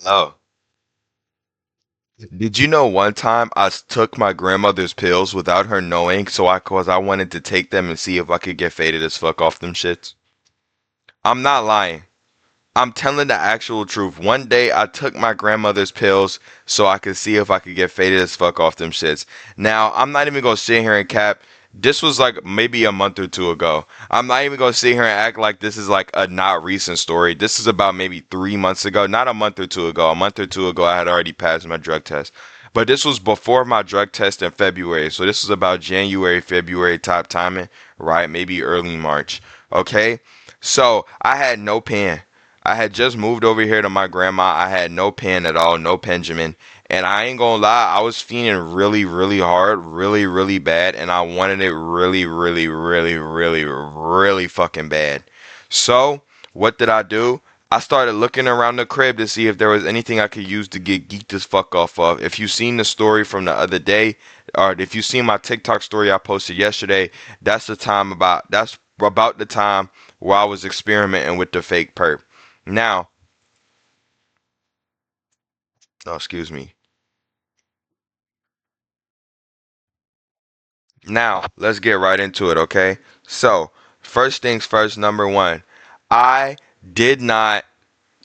Oh, did you know one time took my grandmother's pills without her knowing, cause I wanted to take them and see if I could get faded as fuck off them shits? I'm not lying. I'm telling the actual truth. One day I took my grandmother's pills so I could see if I could get faded as fuck off them shits. Now, I'm not even gonna sit here and cap. This was like maybe a month or two ago. I'm not even gonna sit here and act like this is like a not recent story. This is about maybe 3 months ago, not a month or two ago. A month or two ago, I had already passed my drug test. But this was before my drug test in February. So this was about January, February type timing, right? Maybe early March. Okay? So I had no pen. I had just moved over here to my grandma. I had no pen at all, no Benjamin. And I ain't gonna lie, I was feeling really, really hard, really, really bad, and I wanted it really, really, really, really, really fucking bad. So, what did I do? I started looking around the crib to see if there was anything I could use to get geeked as fuck off of. If you seen the story from the other day, or if you seen my TikTok story I posted yesterday, that's about the time where I was experimenting with the fake perp. Now, oh, excuse me. Now, let's get right into it, okay? So, first things first, number one, I did not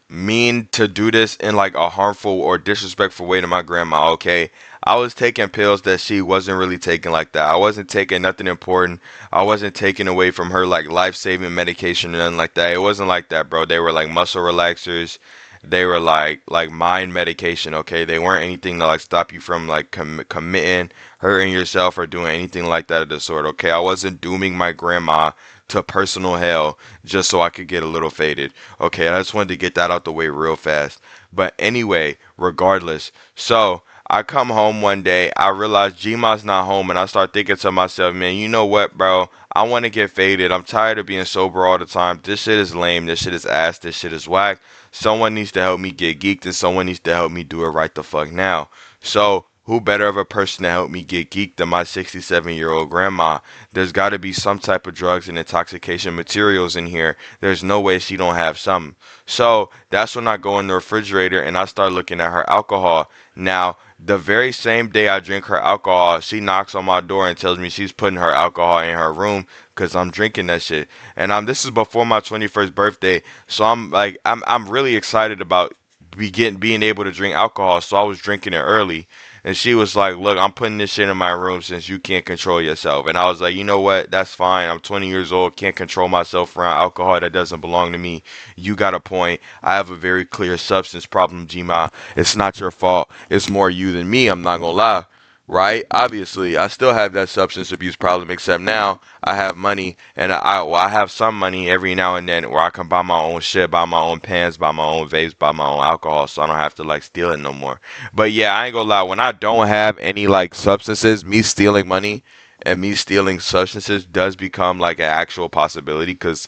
mean to do this in like a harmful or disrespectful way to my grandma, okay? I was taking pills that she wasn't really taking like that. I wasn't taking nothing important. I wasn't taking away from her like life-saving medication or nothing like that. It wasn't like that, bro. They were like muscle relaxers. They were like mind medication, okay? They weren't anything to like stop you from like committing, hurting yourself or doing anything like that of the sort, okay? I wasn't dooming my grandma to personal hell just so I could get a little faded. Okay, I just wanted to get that out the way real fast. But anyway, regardless, so I come home one day, I realize Gma's not home, and I start thinking to myself, man, you know what, bro? I want to get faded. I'm tired of being sober all the time. This shit is lame. This shit is ass. This shit is whack. Someone needs to help me get geeked, and someone needs to help me do it right the fuck now. So, who better of a person to help me get geeked than my 67-year-old grandma? There's got to be some type of drugs and intoxication materials in here. There's no way she don't have some. So that's when I go in the refrigerator and I start looking at her alcohol. Now, the very same day I drink her alcohol, she knocks on my door and tells me she's putting her alcohol in her room because I'm drinking that shit. And this is before my 21st birthday, so I'm really excited about being able to drink alcohol. So I was drinking it early. And she was like, look, I'm putting this shit in my room since you can't control yourself. And I was like, you know what? That's fine. I'm 20 years old, can't control myself around alcohol that doesn't belong to me. You got a point. I have a very clear substance problem, Gma. It's not your fault. It's more you than me. I'm not gonna lie. Right? Obviously, I still have that substance abuse problem, except now I have money, and I have some money every now and then where I can buy my own shit, buy my own pens, buy my own vapes, buy my own alcohol, so I don't have to like steal it no more. But yeah, I ain't gonna lie. When I don't have any like substances, me stealing money and me stealing substances does become like an actual possibility because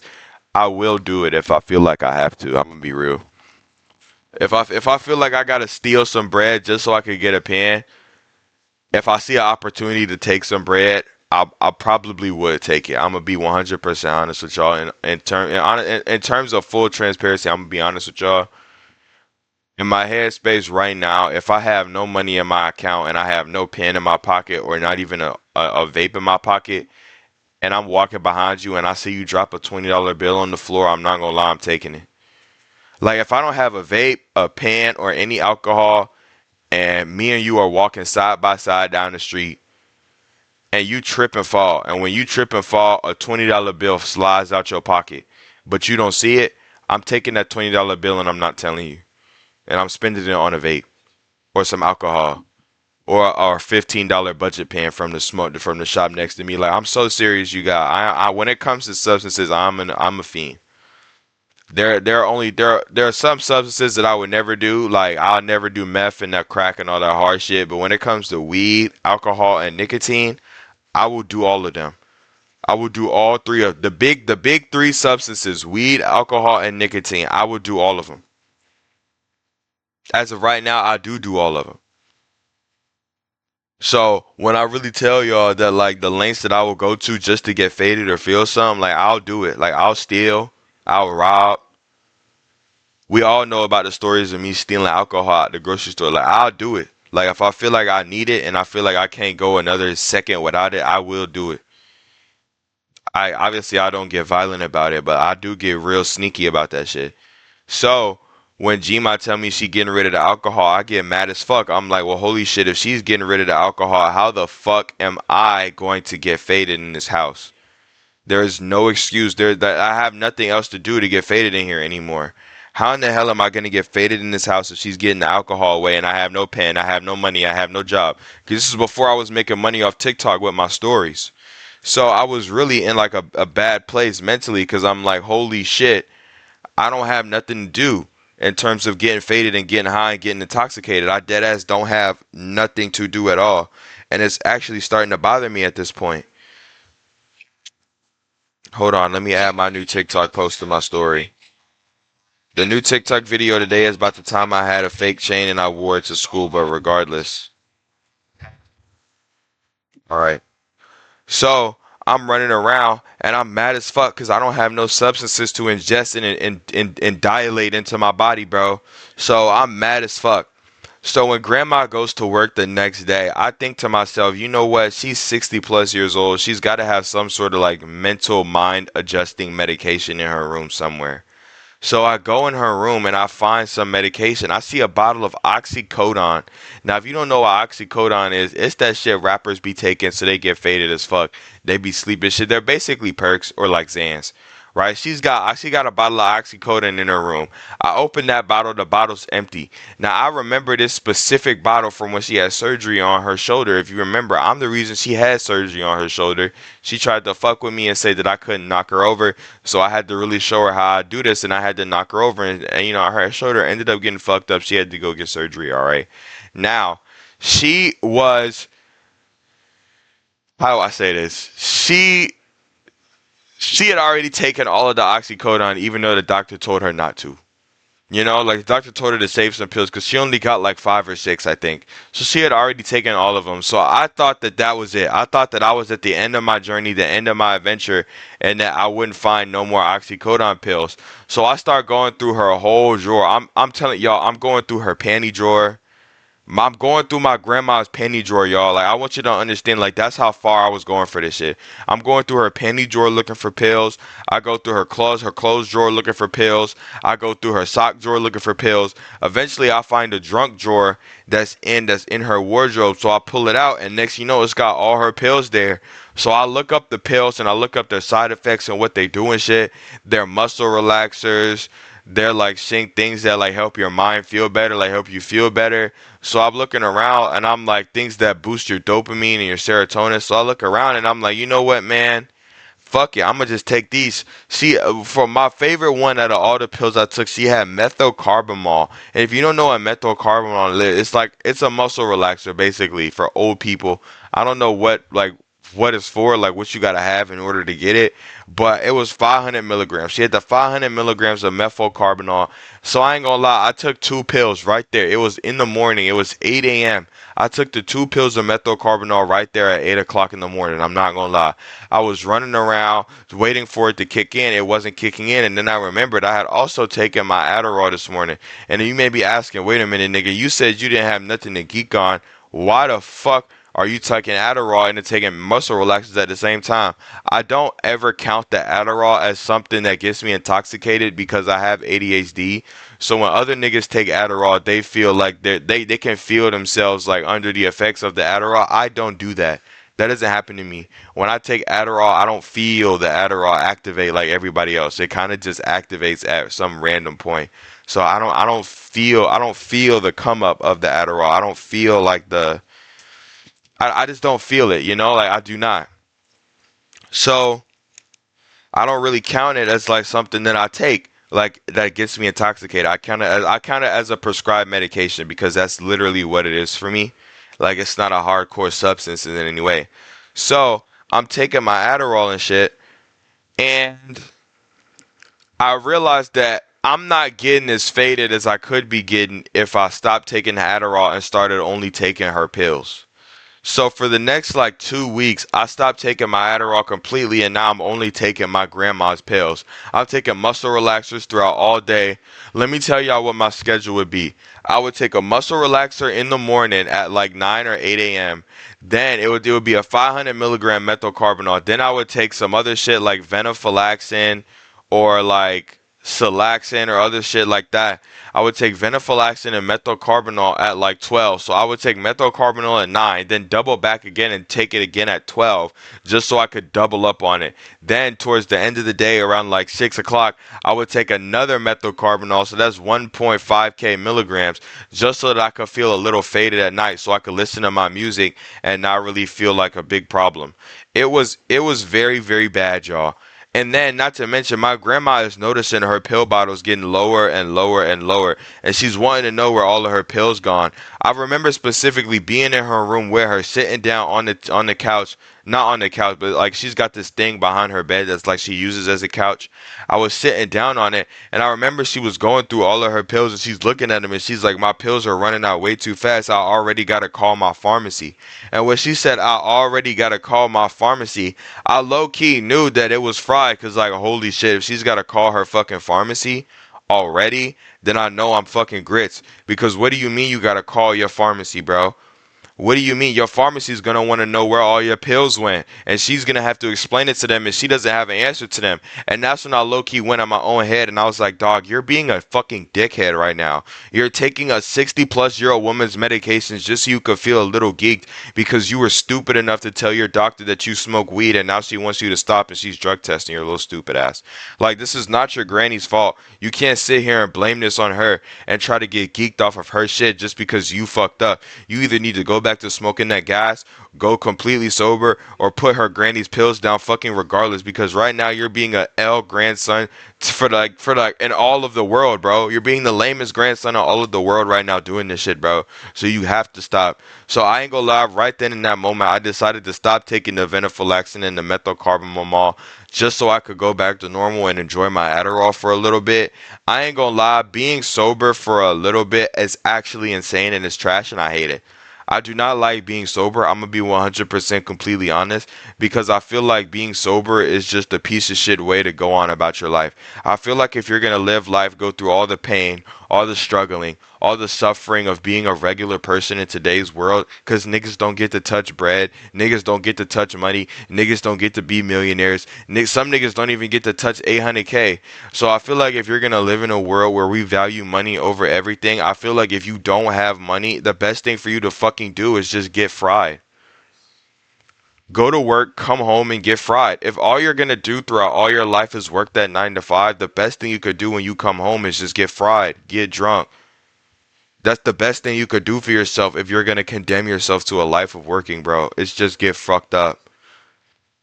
I will do it if I feel like I have to. I'm gonna be real. If I feel like I gotta steal some bread just so I could get a pen, if I see an opportunity to take some bread, I probably would take it. I'm gonna be 100% honest with y'all. In terms of full transparency, I'm gonna be honest with y'all. In my headspace right now, if I have no money in my account and I have no pen in my pocket or not even a vape in my pocket, and I'm walking behind you and I see you drop a $20 bill on the floor, I'm not gonna lie, I'm taking it. Like if I don't have a vape, a pen, or any alcohol, and me and you are walking side by side down the street and you trip and fall, and when you trip and fall, a $20 bill slides out your pocket, but you don't see it, I'm taking that $20 bill and I'm not telling you. And I'm spending it on a vape or some alcohol or a $15 budget pen from the shop next to me. Like I'm so serious, you got. I when it comes to substances, I'm a fiend. There are some substances that I would never do. Like I'll never do meth and that crack and all that hard shit. But when it comes to weed, alcohol, and nicotine, I will do all of them. I will do all three of the big three substances: weed, alcohol, and nicotine. I will do all of them. As of right now, I do all of them. So when I really tell y'all that like the lengths that I will go to just to get faded or feel something, like I'll do it. Like I'll steal, I'll rob, We all know about the stories of me stealing alcohol at the grocery store. Like, I'll do it. Like, if I feel like I need it and I feel like I can't go another second without it, I will do it. I obviously I don't get violent about it, but I do get real sneaky about that shit. So when Gma tell me she getting rid of the alcohol, I get mad as fuck. I'm like, well, holy shit, if she's getting rid of the alcohol, how the fuck am I going to get faded in this house? There is no excuse there that I have nothing else to do to get faded in here anymore. How in the hell am I going to get faded in this house if she's getting the alcohol away and I have no pen, I have no money, I have no job? Because this is before I was making money off TikTok with my stories. So I was really in like a bad place mentally because I'm like, holy shit, I don't have nothing to do in terms of getting faded and getting high and getting intoxicated. I dead ass don't have nothing to do at all. And it's actually starting to bother me at this point. Hold on, let me add my new TikTok post to my story. The new TikTok video today is about the time I had a fake chain and I wore it to school, but regardless. Alright. So I'm running around and I'm mad as fuck because I don't have no substances to ingest and dilate into my body, bro. So I'm mad as fuck. So when grandma goes to work the next day, I think to myself, you know what? She's 60 plus years old. She's got to have some sort of like mental mind adjusting medication in her room somewhere. So I go in her room and I find some medication. I see a bottle of oxycodone. Now, if you don't know what oxycodone is, it's that shit rappers be taking so they get faded as fuck. They be sleeping shit. They're basically perks or like Xans, right? She got a bottle of oxycodone in her room. I open that bottle. The bottle's empty. Now I remember this specific bottle from when she had surgery on her shoulder. If you remember, I'm the reason she had surgery on her shoulder. She tried to fuck with me and say that I couldn't knock her over, so I had to really show her how I do this, and I had to knock her over, and you know her shoulder ended up getting fucked up. She had to go get surgery. All right, now she was, how do I say this? She had already taken all of the oxycodone, even though the doctor told her not to. You know, like the doctor told her to save some pills because she only got like five or six, I think. So she had already taken all of them. So I thought that that was it. I thought that I was at the end of my journey, the end of my adventure, and that I wouldn't find no more oxycodone pills. So I start going through her whole drawer. I'm telling y'all, I'm going through her panty drawer. I'm going through my grandma's panty drawer, y'all. Like, I want you to understand, like, that's how far I was going for this shit. I'm going through her panty drawer looking for pills. I go through her clothes drawer looking for pills. I go through her sock drawer looking for pills. Eventually, I find a drunk drawer that's in her wardrobe. So I pull it out, and next you know, it's got all her pills there. So I look up the pills and I look up their side effects and what they do and shit. They're muscle relaxers. They're like saying things that like help your mind feel better, like help you feel better. So I'm looking around and I'm like things that boost your dopamine and your serotonin. So I look around and I'm like, you know what, man? Fuck it, I'm gonna just take these. See, for my favorite one out of all the pills I took, she had methocarbamol. And if you don't know what methocarbamol is, it's like it's a muscle relaxer basically for old people. I don't know what it's for, like what you gotta have in order to get it, but it was 500 milligrams. She had the 500 milligrams of methocarbamol. So I ain't gonna lie, I took two pills right there. It was in the morning. It was 8 a.m. I took the two pills of methocarbamol right there at 8 o'clock in the morning. I'm not gonna lie. I was running around waiting for it to kick in. It wasn't kicking in. And then I remembered I had also taken my Adderall this morning. And you may be asking, wait a minute, nigga, you said you didn't have nothing to geek on. Why the fuck are you taking Adderall and then taking muscle relaxers at the same time? I don't ever count the Adderall as something that gets me intoxicated because I have ADHD. So when other niggas take Adderall, they feel like they can feel themselves like under the effects of the Adderall. I don't do that. That doesn't happen to me. When I take Adderall, I don't feel the Adderall activate like everybody else. It kind of just activates at some random point. So I don't feel the come up of the Adderall. I don't feel like I just don't feel it, like I do not. So I don't really count it as like something that I take like that gets me intoxicated. I count it as a prescribed medication because that's literally what it is for me. Like it's not a hardcore substance in any way. So I'm taking my Adderall and shit, and I realized that I'm not getting as faded as I could be getting if I stopped taking the Adderall and started only taking her pills. So for the next like 2 weeks, I stopped taking my Adderall completely, and now I'm only taking my grandma's pills. I'm taking muscle relaxers throughout all day. Let me tell y'all what my schedule would be. I would take a muscle relaxer in the morning at like 9 or 8 a.m. Then it would be a 500 milligram methylcarbinol. Then I would take some other shit like venlafaxine or like Salaxin or other shit like that. I would take venlafaxine and methylcarbinol at like 12. So I would take methylcarbinol at 9, then double back again and take it again at 12, just so I could double up on it. Then towards the end of the day, around like 6 o'clock, I would take another methylcarbinol. So that's 1.5k milligrams, just so that I could feel a little faded at night, so I could listen to my music and not really feel like a big problem. It was very, very bad, y'all. And then, not to mention, my grandma is noticing her pill bottles getting lower and lower and lower, and she's wanting to know where all of her pills gone. I remember specifically being in her room with her, sitting down on the couch, not on the couch, but like she's got this thing behind her bed that's like she uses as a couch. I was sitting down on it, and I remember she was going through all of her pills, and she's looking at them, and she's like, "My pills are running out way too fast. I already gotta call my pharmacy." And when she said, "I already gotta call my pharmacy," I low key knew that it was fried, cause like holy shit, if she's gotta call her fucking pharmacy already, then I know I'm fucking grits. Because what do you mean you gotta call your pharmacy, bro? What do you mean? Your pharmacy is gonna want to know where all your pills went, and she's gonna have to explain it to them, and she doesn't have an answer to them. And that's when I low key went on my own head, and I was like, "Dog, you're being a fucking dickhead right now. You're taking a 60-plus-year-old woman's medications just so you could feel a little geeked because you were stupid enough to tell your doctor that you smoke weed, and now she wants you to stop, and she's drug testing your little stupid ass. Like, this is not your granny's fault. You can't sit here and blame this on her and try to get geeked off of her shit just because you fucked up. You either need to go back to smoking that gas, go completely sober, or put her granny's pills down fucking regardless, because right now you're being a L grandson for like in all of the world, bro. You're being the lamest grandson in all of the world right now doing this shit, bro. So you have to stop. So I ain't gonna lie, right then in that moment I decided to stop taking the venlafaxine and the methylcarbamol just so I could go back to normal and enjoy my Adderall for a little bit. I ain't gonna lie, being sober for a little bit is actually insane and it's trash and I hate it. I do not like being sober. I'm gonna be 100% completely honest, because I feel like being sober is just a piece of shit way to go on about your life. I feel like if you're gonna live life, go through all the pain, all the struggling, all the suffering of being a regular person in today's world, because niggas don't get to touch bread, niggas don't get to touch money, niggas don't get to be millionaires, some niggas don't even get to touch 800K. So I feel like if you're gonna live in a world where we value money over everything, I feel like if you don't have money, the best thing for you to fucking do is just get fried. Go to work, come home, and get fried. If all you're gonna do throughout all your life is work that 9 to 5, the best thing you could do when you come home is just get fried, get drunk. That's the best thing you could do for yourself if you're gonna condemn yourself to a life of working, bro. It's just get fucked up.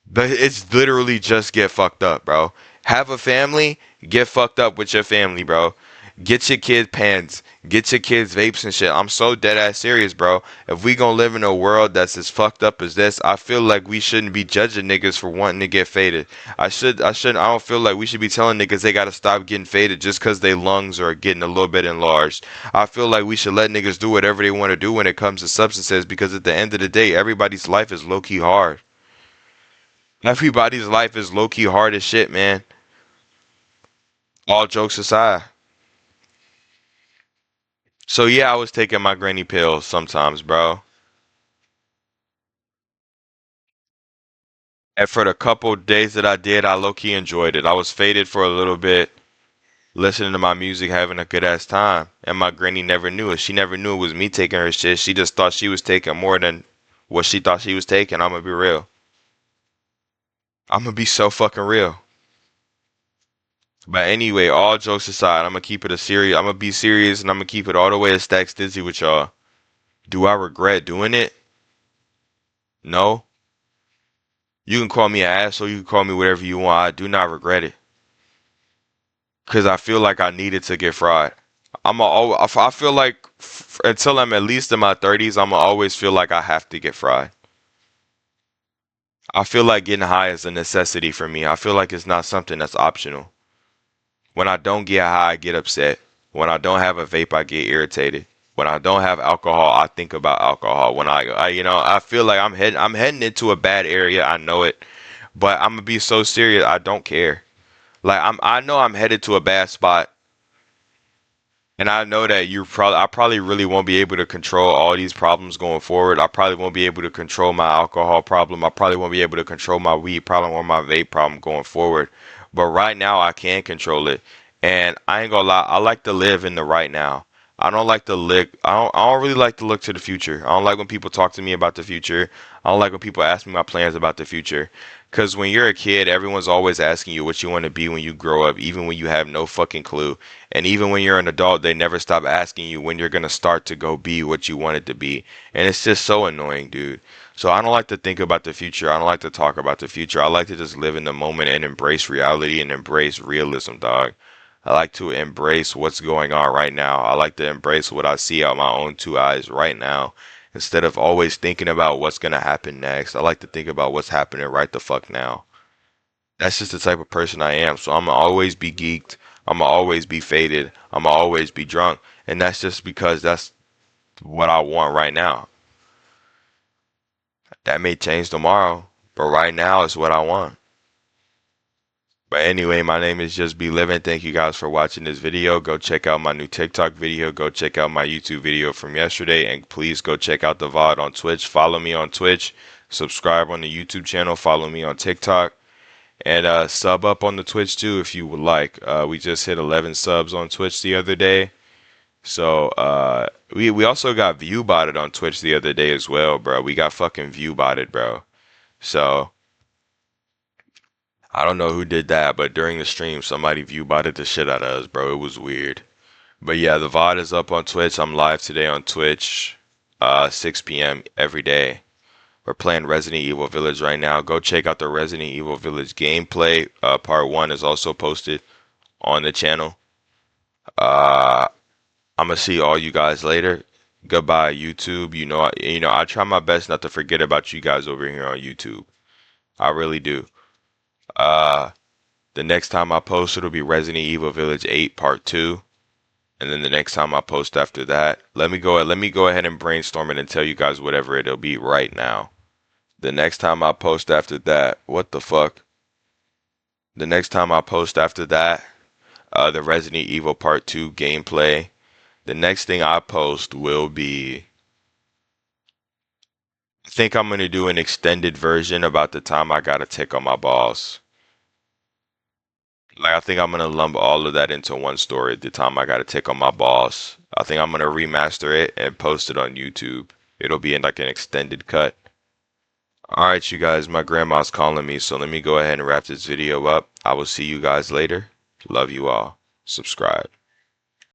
But it's literally just get fucked up, bro. Have a family, get fucked up with your family, bro. Get your kids pens, get your kids vapes and shit. I'm so dead ass serious, bro. If we gonna live in a world that's as fucked up as this, I feel like we shouldn't be judging niggas for wanting to get faded. I don't feel like we should be telling niggas they gotta stop getting faded just cause their lungs are getting a little bit enlarged. I feel like we should let niggas do whatever they want to do when it comes to substances, because at the end of the day, everybody's life is low key hard. Everybody's life is low key hard as shit, man. All jokes aside. So yeah, I was taking my granny pills sometimes, bro. And for the couple days that I did, I low key enjoyed it. I was faded for a little bit, listening to my music, having a good ass time. And my granny never knew it. She never knew it was me taking her shit. She just thought she was taking more than what she thought she was taking. I'm gonna be real. I'm gonna be so fucking real. But anyway, all jokes aside, I'm gonna keep it a serious. I'm gonna be serious, and I'm gonna keep it all the way to Stacks Dizzy with y'all. Do I regret doing it? No. You can call me an asshole. You can call me whatever you want. I do not regret it, because I feel like I needed to get fried. I feel like until I'm at least in my 30s, I'm gonna always feel like I have to get fried. I feel like getting high is a necessity for me. I feel like it's not something that's optional. When I don't get high, I get upset. When I don't have a vape, I get irritated. When I don't have alcohol, I think about alcohol. When I feel like I'm heading into a bad area. I know it, but I'm gonna be so serious. I don't care. Like I know I'm headed to a bad spot, and I know that I probably really won't be able to control all these problems going forward. I probably won't be able to control my alcohol problem. I probably won't be able to control my weed problem or my vape problem going forward. But right now I can control it. And I ain't gonna lie, I like to live in the right now. I don't like to look I don't really like to look to the future. I don't like when people talk to me about the future. I don't like when people ask me my plans about the future. Because when you're a kid, everyone's always asking you what you want to be when you grow up, even when you have no fucking clue. And even when you're an adult, they never stop asking you when you're gonna start to go be what you wanted to be. And it's just so annoying, dude. So I don't like to think about the future. I don't like to talk about the future. I like to just live in the moment and embrace reality and embrace realism, dog. I like to embrace what's going on right now. I like to embrace what I see out my own two eyes right now. Instead of always thinking about what's gonna happen next, I like to think about what's happening right the fuck now. That's just the type of person I am. So I'm gonna always be geeked. I'm gonna always be faded. I'm gonna always be drunk. And that's just because that's what I want right now. That may change tomorrow, but right now it's what I want. But anyway, my name is Just Be Living. Thank you guys for watching this video. Go check out my new TikTok video. Go check out my YouTube video from yesterday. And please go check out the VOD on Twitch. Follow me on Twitch. Subscribe on the YouTube channel. Follow me on TikTok. And sub up on the Twitch too if you would like. We just hit 11 subs on Twitch the other day. So we also got view botted on Twitch the other day as well, bro. We got fucking view botted, bro. So I don't know who did that, but during the stream somebody view botted the shit out of us, bro. It was weird. But yeah, the VOD is up on Twitch. I'm live today on Twitch, 6 p.m. every day. We're playing Resident Evil Village right now. Go check out the Resident Evil Village gameplay. Part 1 is also posted on the channel. Uh, I'm gonna see all you guys later. Goodbye, YouTube. I try my best not to forget about you guys over here on YouTube. I really do. Uh, the next time I post, it'll be Resident Evil Village 8 Part 2. And then the next time I post after that, let me go ahead and brainstorm it and tell you guys whatever it'll be right now. The next time I post after that, what the fuck? The next time I post after that, the Resident Evil Part 2 gameplay. The next thing I post will be, I think I'm gonna do an extended version about the time I got a tick on my balls. Like I think I'm gonna lump all of that into one story. The time I got a tick on my balls. I think I'm gonna remaster it and post it on YouTube. It'll be in like an extended cut. Alright, you guys, my grandma's calling me, so let me go ahead and wrap this video up. I will see you guys later. Love you all. Subscribe.